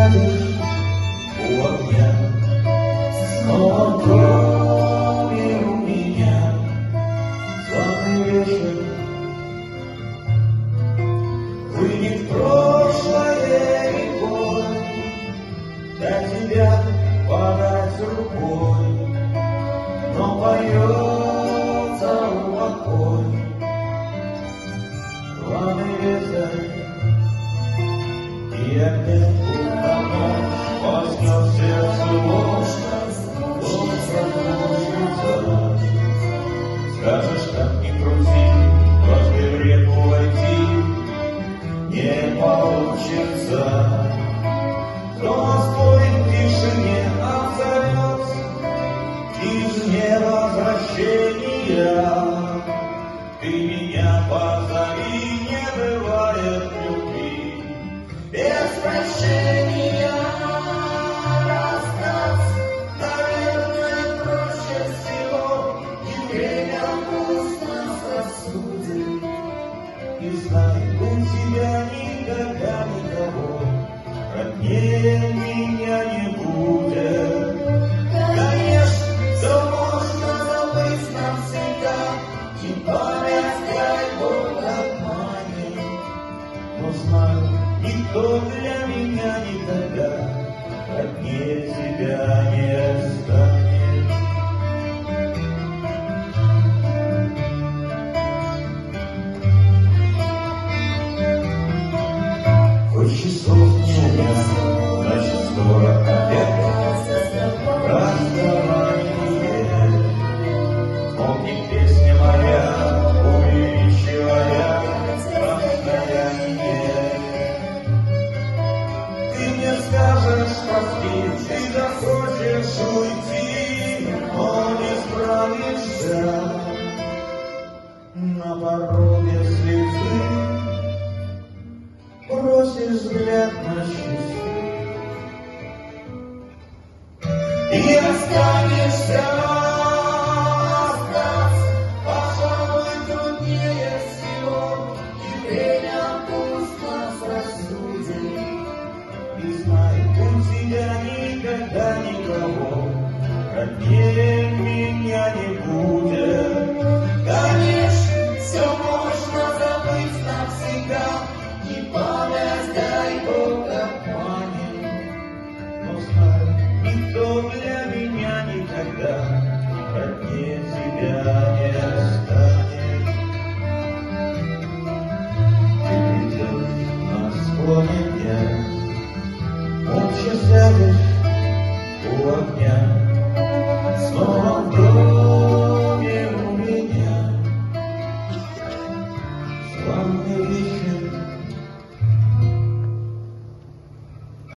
сядешь у огня, снова в доме у меня славный вечер. Выйдет прошлое рекой, до тебя подать рукой, но поется упокой. Славный ветер, и опять утонул, возьмет сердце ложь, проснушится. Скажешь, как ни крути, дважды в реку войти не получится. Но стоит тишине отзовется из невозвращения. Ты меня позови, не бывает любви без прощения. Расстаться, наверное, проще всего, и время пусть нас рассудит. И знай, у тебя никогда никого роднее меня не будет. Конечно, все можно забыть навсегда, и память, дай Бог, обманет. Но знаю, никто для меня никогда роднее тебя не станет. Хоть часов не умер, значит скоро обед. Расставание, помни песня моя, увеличивая расстояние. Ты мне скажешь прости, ты захочешь уйти, но не справишься. На пороге слезы бросишь взгляд на часы и останешься. Остаться, пожалуй, труднее всего, и время пусть нас рассудит. И знай, у тебя никогда никого роднее меня не будет. Конечно, все можно забыть навсегда, и память, дай Бог, обманет. Но знай, никто для меня никогда роднее.